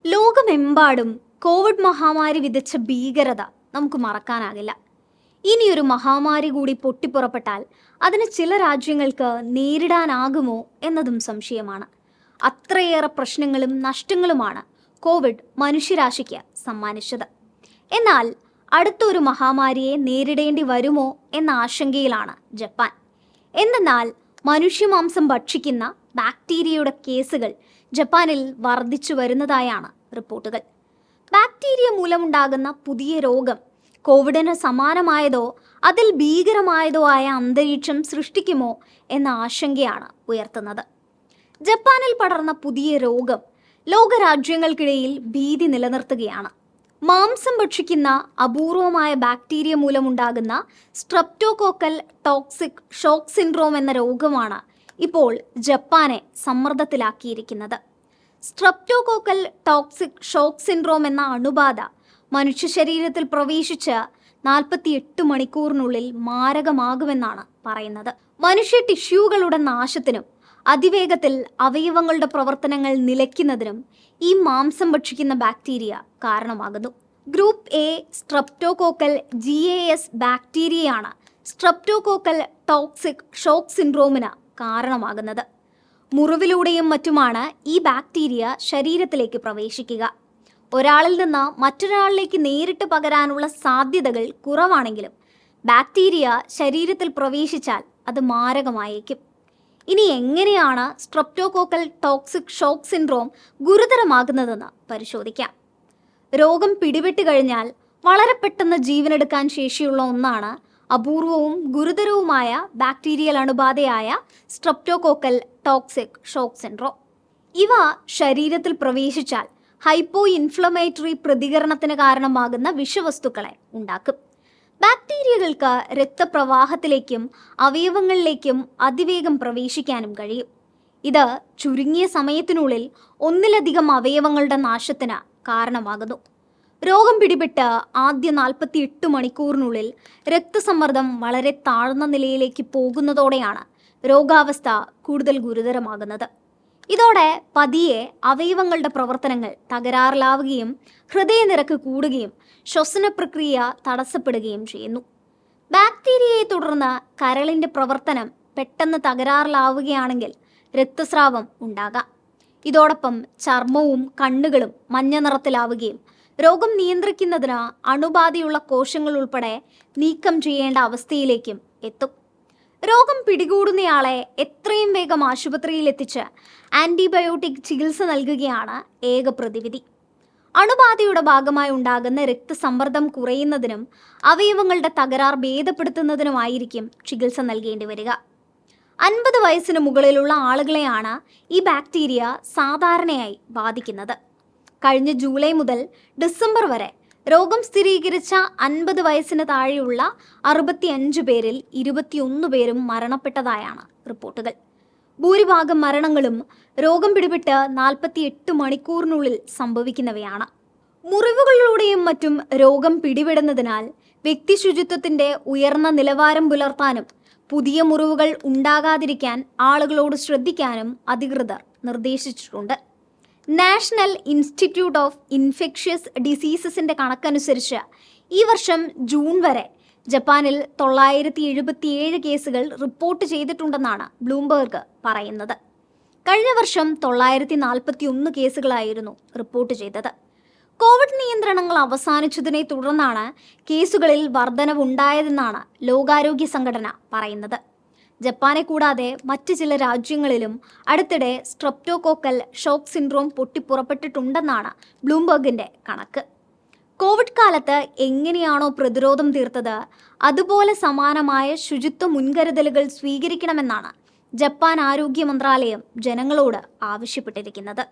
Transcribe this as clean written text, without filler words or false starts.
ലോകമെമ്പാടും കോവിഡ് മഹാമാരി വിതച്ച ഭീകരത നമുക്ക് മറക്കാനാകില്ല. ഇനിയൊരു മഹാമാരി കൂടി പൊട്ടിപ്പുറപ്പെട്ടാൽ അതിന് ചില രാജ്യങ്ങൾക്ക് നേരിടാനാകുമോ എന്നതും സംശയമാണ്. അത്രയേറെ പ്രശ്നങ്ങളും നഷ്ടങ്ങളുമാണ് കോവിഡ് മനുഷ്യരാശിക്ക് സമ്മാനിച്ചത്. എന്നാൽ അടുത്തൊരു മഹാമാരിയെ നേരിടേണ്ടി വരുമോ എന്ന ആശങ്കയിലാണ് ജപ്പാൻ. എന്തെന്നാൽ മനുഷ്യമാംസം ഭക്ഷിക്കുന്ന ബാക്ടീരിയയുടെ കേസുകൾ ജപ്പാനിൽ വർദ്ധിച്ചു വരുന്നതായാണ് റിപ്പോർട്ടുകൾ. ബാക്ടീരിയ മൂലമുണ്ടാകുന്ന പുതിയ രോഗം കോവിഡിന് സമാനമായതോ അതിൽ ഭീകരമായതോ ആയ അന്തരീക്ഷം സൃഷ്ടിക്കുമോ എന്ന ആശങ്കയാണ് ഉയർത്തുന്നത്. ജപ്പാനിൽ പടർന്ന പുതിയ രോഗം ലോകരാജ്യങ്ങൾക്കിടയിൽ ഭീതി നിലനിർത്തുകയാണ്. മാംസം ഭക്ഷിക്കുന്ന അപൂർവമായ ബാക്ടീരിയ മൂലമുണ്ടാകുന്ന സ്ട്രെപ്റ്റോകോക്കൽ ടോക്സിക് ഷോക്ക് സിൻഡ്രോം എന്ന രോഗമാണ് ഇപ്പോൾ ജപ്പാനെ സമ്മർദ്ദത്തിലാക്കിയിരിക്കുന്നത്. സ്ട്രെപ്റ്റോകോക്കൽ ടോക്സിക് ഷോക്ക് സിൻഡ്രോം എന്ന അണുബാധ മനുഷ്യ ശരീരത്തിൽ പ്രവേശിച്ച് 48 മണിക്കൂറിനുള്ളിൽ മാരകമാകുമെന്നാണ് പറയുന്നത്. മനുഷ്യ ടിഷ്യൂകളുടെ നാശത്തിനും അതിവേഗത്തിൽ അവയവങ്ങളുടെ പ്രവർത്തനങ്ങൾ നിലയ്ക്കുന്നതിനും ഈ മാംസം ഭക്ഷിക്കുന്ന ബാക്ടീരിയ കാരണമാകുന്നു. ഗ്രൂപ്പ് എ സ്ട്രെപ്റ്റോകോക്കൽ GAS ബാക്ടീരിയയാണ് സ്ട്രെപ്റ്റോകോക്കൽ ടോക്സിക് ഷോക്ക് സിൻഡ്രോമിന് കാരണമാകുന്നത്. മുറിവിലൂടെയും മറ്റുമാണ് ഈ ബാക്ടീരിയ ശരീരത്തിലേക്ക് പ്രവേശിക്കുക. ഒരാളിൽ നിന്ന് മറ്റൊരാളിലേക്ക് നേരിട്ട് പകരാനുള്ള സാധ്യതകൾ കുറവാണെങ്കിലും ബാക്ടീരിയ ശരീരത്തിൽ പ്രവേശിച്ചാൽ അത് മാരകമായേക്കും. ഇനി എങ്ങനെയാണ് സ്ട്രെപ്റ്റോകോക്കൽ ടോക്സിക് ഷോക്ക് സിൻഡ്രോം ഗുരുതരമാകുന്നതെന്ന് പരിശോധിക്കാം. രോഗം പിടിപെട്ട് കഴിഞ്ഞാൽ വളരെ പെട്ടെന്ന് ജീവനെടുക്കാൻ ശേഷിയുള്ള ഒന്നാണ് അപൂർവവും ഗുരുതരവുമായ ബാക്ടീരിയൽ അണുബാധയായ സ്ട്രെപ്റ്റോകോക്കൽ ടോക്സിക് ഷോക്ക് സിൻഡ്രോം. ഇവ ശരീരത്തിൽ പ്രവേശിച്ചാൽ ഹൈപ്പോ ഇൻഫ്ലമേറ്ററി പ്രതികരണത്തിന് കാരണമാകുന്ന വിഷവസ്തുക്കളെ ഉണ്ടാക്കും. ബാക്ടീരിയകൾക്ക് രക്തപ്രവാഹത്തിലേക്കും അവയവങ്ങളിലേക്കും അതിവേഗം പ്രവേശിക്കാനും കഴിയും. ഇത് ചുരുങ്ങിയ സമയത്തിനുള്ളിൽ ഒന്നിലധികം അവയവങ്ങളുടെ നാശത്തിന് കാരണമാകുന്നു. രോഗം പിടിപെട്ട് ആദ്യ 48 മണിക്കൂറിനുള്ളിൽ രക്തസമ്മർദ്ദം വളരെ താഴ്ന്ന നിലയിലേക്ക് പോകുന്നതോടെയാണ് രോഗാവസ്ഥ കൂടുതൽ ഗുരുതരമാകുന്നത്. ഇതോടെ പതിയെ അവയവങ്ങളുടെ പ്രവർത്തനങ്ങൾ തകരാറിലാവുകയും ഹൃദയനിരക്ക് കൂടുകയും ശ്വസന പ്രക്രിയ തടസ്സപ്പെടുകയും ചെയ്യുന്നു. ബാക്ടീരിയയെ തുടർന്ന് കരളിൻ്റെ പ്രവർത്തനം പെട്ടെന്ന് തകരാറിലാവുകയാണെങ്കിൽ രക്തസ്രാവം ഉണ്ടാകാം. ഇതോടൊപ്പം ചർമ്മവും കണ്ണുകളും മഞ്ഞ നിറത്തിലാവുകയും രോഗം നിയന്ത്രിക്കുന്നതിന് അണുബാധയുള്ള കോശങ്ങൾ ഉൾപ്പെടെ നീക്കം ചെയ്യേണ്ട അവസ്ഥയിലേക്കും എത്തും. രോഗം പിടികൂടുന്നയാളെ എത്രയും വേഗം ആശുപത്രിയിൽ എത്തിച്ച് ആൻറ്റിബയോട്ടിക് ചികിത്സ നൽകുകയാണ് ഏക പ്രതിവിധി. അണുബാധയുടെ ഭാഗമായി ഉണ്ടാകുന്ന രക്തസമ്മർദ്ദം കുറയുന്നതിനും അവയവങ്ങളുടെ തകരാർ ഭേദപ്പെടുത്തുന്നതിനുമായിരിക്കും ചികിത്സ നൽകേണ്ടി വരിക. 50 വയസ്സിന് മുകളിലുള്ള ആളുകളെയാണ് ഈ ബാക്ടീരിയ സാധാരണയായി ബാധിക്കുന്നത്. കഴിഞ്ഞ ജൂലൈ മുതൽ ഡിസംബർ വരെ രോഗം സ്ഥിരീകരിച്ച 50 വയസ്സിന് താഴെയുള്ള 65 പേരിൽ 21 പേരും മരണപ്പെട്ടതായാണ് റിപ്പോർട്ടുകൾ. ഭൂരിഭാഗം മരണങ്ങളും രോഗം പിടിപെട്ട് 48 മണിക്കൂറിനുള്ളിൽ സംഭവിക്കുന്നവയാണ്. മുറിവുകളിലൂടെയും മറ്റും രോഗം പിടിപെടുന്നതിനാൽ വ്യക്തി ശുചിത്വത്തിൻ്റെ ഉയർന്ന നിലവാരം പുലർത്താനും പുതിയ മുറിവുകൾ ഉണ്ടാകാതിരിക്കാൻ ആളുകളോട് ശ്രദ്ധിക്കാനും അധികൃതർ നിർദ്ദേശിച്ചിട്ടുണ്ട്. നാഷണൽ ഇൻസ്റ്റിറ്റ്യൂട്ട് ഓഫ് ഇൻഫെക്ഷ്യസ് ഡിസീസസിൻ്റെ കണക്കനുസരിച്ച് ഈ വർഷം ജൂൺ വരെ ജപ്പാനിൽ 977 കേസുകൾ റിപ്പോർട്ട് ചെയ്തിട്ടുണ്ടെന്നാണ് ബ്ലൂംബെർഗ് പറയുന്നത്. കഴിഞ്ഞ വർഷം 941 കേസുകളായിരുന്നു റിപ്പോർട്ട് ചെയ്തത്. കോവിഡ് നിയന്ത്രണങ്ങൾ അവസാനിച്ചതിനെ തുടർന്നാണ് കേസുകളിൽ വർധനവുണ്ടായതെന്നാണ് ലോകാരോഗ്യ സംഘടന പറയുന്നത്. ജപ്പാനെ കൂടാതെ മറ്റ് ചില രാജ്യങ്ങളിലും അടുത്തിടെ സ്ട്രെപ്റ്റോകോക്കൽ ഷോക്ക് സിൻഡ്രോം പൊട്ടിപ്പുറപ്പെട്ടിട്ടുണ്ടെന്നാണ് ബ്ലൂംബെർഗിൻ്റെ കണക്ക്. കോവിഡ് കാലത്ത് എങ്ങനെയാണോ പ്രതിരോധം തീർത്തത് അതുപോലെ സമാനമായ ശുചിത്വ മുൻകരുതലുകൾ സ്വീകരിക്കണമെന്നാണ് ജപ്പാൻ ആരോഗ്യ മന്ത്രാലയം ജനങ്ങളോട് ആവശ്യപ്പെട്ടിരിക്കുന്നത്.